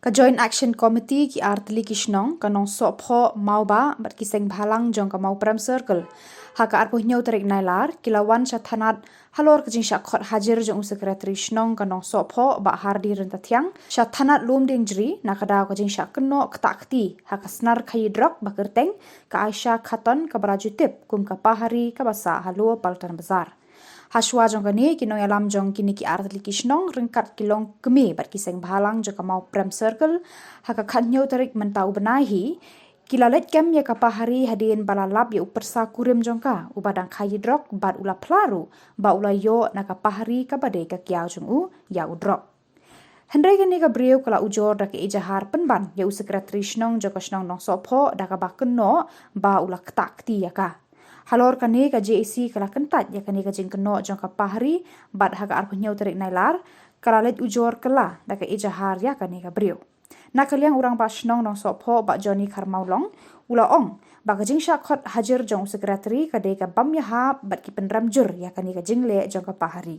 Ka Joint Action Committee ki artli kishnong kanong sopho mauba bat kiseng bhalang jong ka mau pram circle. Haka arpo nyau tarik nailar kilawan syathanat halor kajing syakot hajar jong sekretari shnong kanong sopho ba hardi rentatiang syathanat lum ding jri nakada kajing syak keno ketakti haka snar kayidrok bakerteng ka Aisyah Khaton ka barajutip kum ka pahari ka basa haluo paltan bazar. Haswa jong kani kinong alam jong kini ki artli kishnong ringkat kilong kemi bat kiseng bhalang jong ka mau pram circle haka khanyo tarik mentau benahi kilalet kem ya kapahari hadin balalap ya upersa kurim jongka ubadang kayidrok bat ula plaru ba ula yo na kapahari kabade ka kiau jong u ya udrok. Hendai kani ka brio kala ujor da ke ijahar penban ya sekretari shnong jong ka shnong nong sopho da ka bakeno ba ula ketakti ya ka. Halor kani ka JAC kala kentat ya kani ka jing keno jong ka pahari bat haka arpunyau tarik nailar kala let ujor kala da ka ijahar ya kani ka brio. Nakaliang urang ba shnong nong sopho ba Johnny Karmaulong ula ong ba ka jing syakot hajar jong sekretari ka de ka bam ya ha bat ki penram jur ya kani ka jing le jong ka pahari.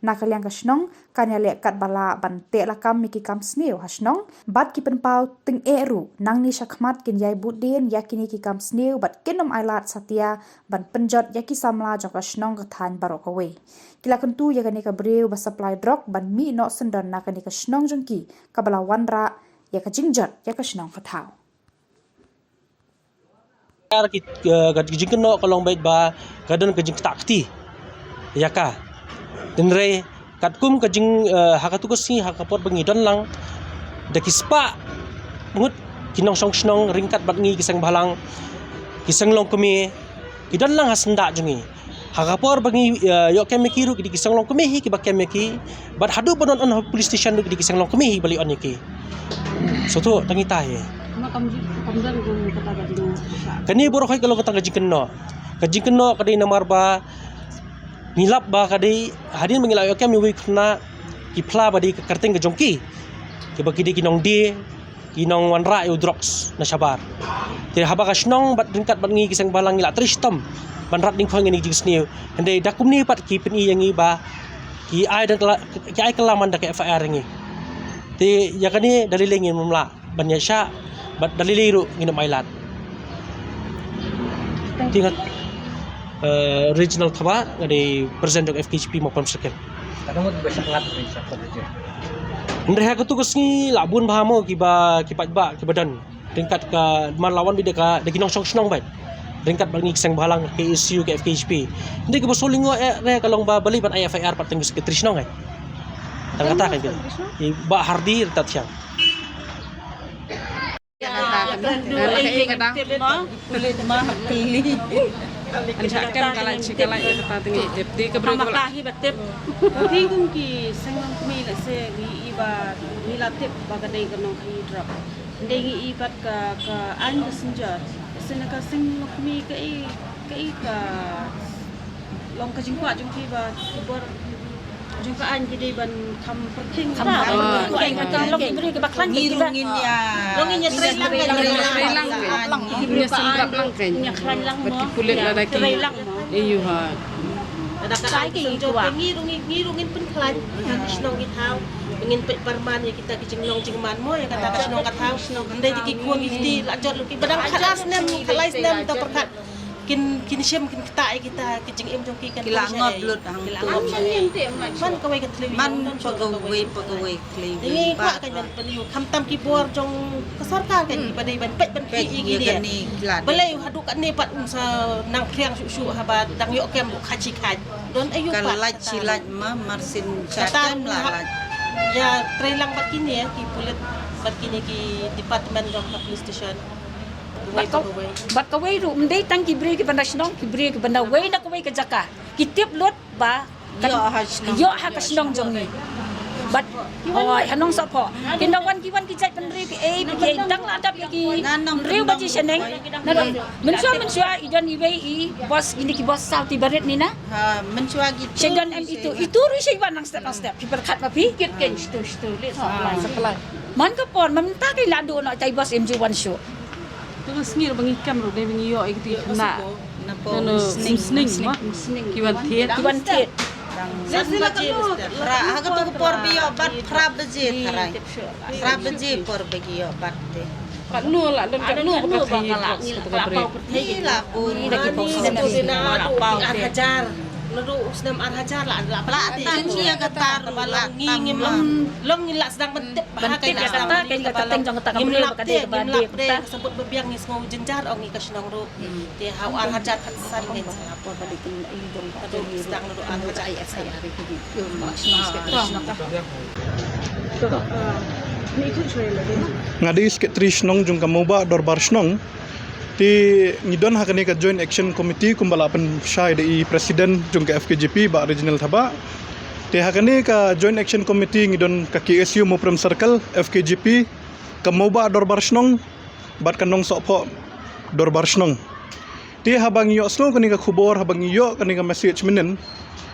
Nakaliang ka shnong kanya le kat bala ban te lakam miki kam sneu ha shnong bat ki penpau ting eru nang ni syakmat kin yai budin ya kini ki kam sneu bat kinom ailat satya ban penjot ya ki samla jong ka shnong ka than barok away. Kila kentu ya kani ka breu ba supply drop ban mi no sendan na kani ka shnong jong ki ka bala wanra ya ka jingjot ya ka shnong ka thau. Kajing keno kalong bait ba kadon kajing takti ya ka denre katkum kajing hakatukas ni hakapot bengi don lang da kispa ngut kinong song snong ringkat bat ngi kisang balang kisang long kemi kidan lang hasenda jungi hakapor bengi yo kemikiru ki kisang long kemi hi ki ba kemiki bat hadu bonon on police station ki kisang long kemi hi bali on ki so tu tangi tahe kani borok hay kalau katang kajing keno kadai namar ba nilap ba kadai hadin mengilap yo kem wi kena kipla ba di kerteng ke jongki ke bagi di kinong di kinong wanra yo drops na sabar ti haba ka snong bat ringkat bat ngi kisang balang ngila tristom ban rat ning phang ni jing sniu hande dakum ni pat ki pen i yang i ba ki ai dan ki ai kelaman da ke FIR ngi ti ya kani dalilingin mumla ban yasha bat daliliru ngina mailat tingkat regional thaba dari presiden FKHP maupun sekian kadang mo bisa kelat bisa kerja ndre ha kutus ni labun bahamo kiba kipat ba kibadan tingkat ka malawan bida ka de kinong song baik tingkat bagi kisang bahalang ke isu ke FKHP ndi kibo solingo re kalong ba bali ban IFIR pat tengis ke trisnong kan tangata kan ba hardi retat siang Anjakan kalau cikala itu tadi jadi keberapa lagi betul. Tinggung ki sengang kami lese iba nilatip bagadai kenong kai drop. Dengi ibat ke anda senjat. Senaka sengang kami kai ka long kajingkwa jungki ba kibor jungka an jadi ban kam perting ta. Ai ngata long ibri ke baklan ngirungin ya. Longin ya trelang lang. Ibri sandrap lang kan. Nya kran lang mo. Kulit la daki. Iyo ha. Kadang-kadang kita ngirungin pun klan yang senong itau ingin perman ya kita kicing cingman mo ya kata senong katau ndai di kuang ifti lajot luki badang khalas nem khalais nem ta perkat kin syem kin kita kicing em jong ki kan kilangop lut hang man kawai ka telewi man pagawai klewi ini ka kan peliu kamtam ki bor jong kasarka kan badai ban pet ban pi gi ni balai hadu kan ni pat sa nang kriang su habat dang yo kem khachi khat don ayu pat kalaj silat ma marsin chatam la ya trelang bat kini ya ki pulit bat kini ki department of police station bat kawai ru mendai tang kibri ke banda snong kibri ke banda wei na kawai ke jaka kitip lot ba yo ha ka snong jong ni bat oi hanong sapo kindawan kiwan ki jai pendri ke ke dang la dap ki riu ba ji seneng na mensua idan iwei bos ini ki bos sauti baret ni na ha mensua gitu segan em itu ri seiwan nang step piperkat ma pi kit ken stu let supply man ka pon mamta kai ladu no tai bos MJ1 show Terus ngir bangi kam ro bangi yo ikti na na po sning ma kiwan tiet Ra haga tu por biyo bat pra beje tarai. Pra beje por begiyo bat te. Kat nu lah dan kat nu apa kaya drop kita beri. Ila pun hajar lalu sedang hajar lah la tangi ya katar la ngingim long ngilak sedang mentip Bentip ya kata kain kata teng jong kata kamre kata dia bade kata sebut bebiang ni semua jenjar orang ni kasnong ru dia hau al hajar katsan ni apa tadi kin ai jong kata sedang lalu al hajar ai saya hari ini Krishna ni ikut trailer dia ngadi sketris nong jung kamuba dorbar snong ti ngidon hakani ka joint action committee kumbalapan syai di presiden jung ka FKJP ba regional thaba ti hakani ka joint action committee ngidon ka KSU Mopram circle FKJP kamuba dorbar snong bat kanong sopho dorbar snong ti habang yo snong kani ka khubor habang yo kani ka message minen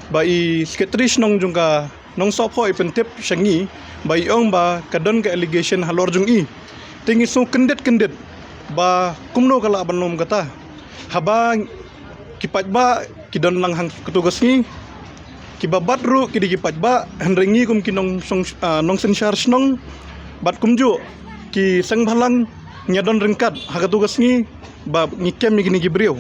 ba i sketris nong jung ka nong sopho ipentip syangi ba iong ba kadon ka allegation halor jung i tingi so kendet ba kumno kala banom kata habang kipat ba kidon lang hang ketugas ni kibabat ru kidi kipat ba henrengi kum kinong nong sen charge nong bat kumju ki sang balang nyadon rengkat ha ketugas ni ba ngikem ni gini gibriu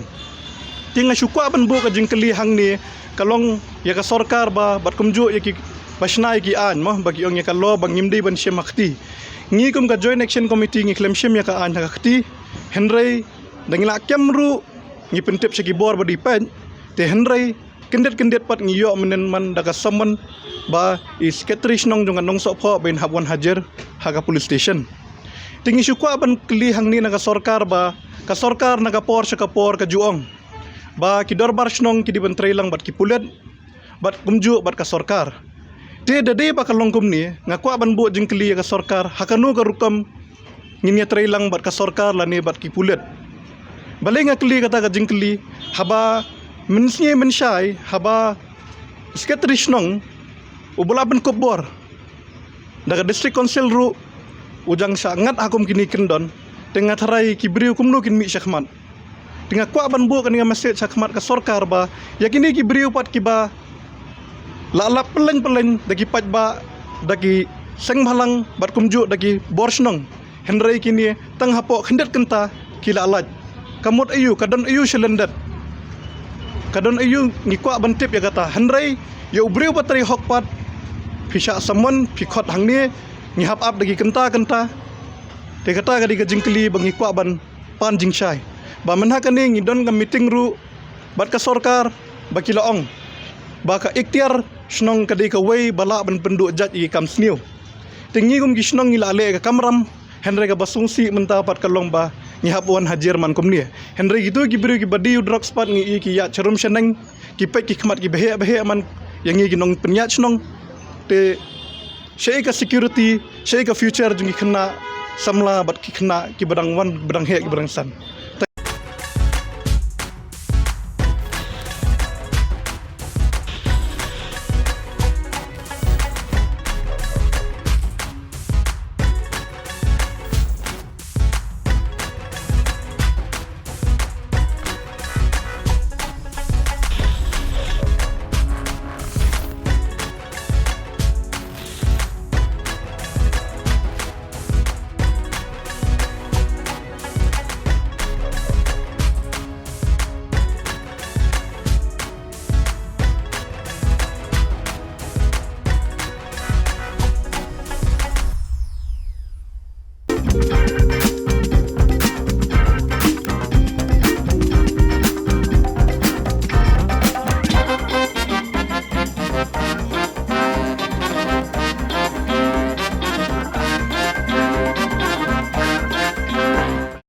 tinga syukwa ban bu ka jingkeli hang ni kalong ya ka sarkar ba bat kumju ya ki pasnai ki an mo bagi ong ya kallo bang ngimdi ban syemakti ngi kum ka joint action committee ngi klem syem ya ka an hakti henry dangila kemru ngi pentip segi bor badi pen te henry kendet pat ngi yo menen man daga samman ba is ketrish nong jongan nong sopho ben habwan hajar haga police station tingi syukwa ban kli hangni naga sarkar ba ka sarkar naga por sa kapor ka juong ba ki dorbar snong ki diben trailang bat ki pulet bat kumju bat ka sarkar te dade ba kalongkum ni ngakwa ban bu jingkli ka sarkar hakanu ka rukam nginya trailang bat ka sarkar lani bat ki pulet bale ngakli kata ka jingkli haba mensye mensyai haba sekretarish nong ubula ban kobor daga district council ru ujang sangat akum kini kendon tengah tarai kibriu kumno kin mi syakmat tengah kwa ban bu kan nga masjid syakmat ka sarkar ba yakini kibriu pat kiba lalap peleng dagi pat ba dagi seng balang bat kumju dagi borsnong henry kini tang hapo khendet kenta kila alat kamot ayu kadon ayu selendat kadon ayu ngikwa bantip ya kata henry ya ubriu patri hokpat pisha samon pikot hangni ngihap ap dagi kenta te kata gadi gajingkeli bangikwa ban pan jingsyai ba menha kani ngidon ka meeting ru bat ka sarkar bakilaong ba ka ikhtiar snong kadai ka wei bala ban penduk jat i kam sniu tingi gum gisnong ngila ale ka kamram henry ka basungsi mentapat kalong ba ngihap wan hajar man kumni henry gitu gibri ki badi drug spot ngi ki ya charum sheneng ki pek ki khmat ki behe man yang ngi ginong penyat snong te shei ka security shei ka future jungi khna samla bat ki khna ki badang wan badang he ki badang san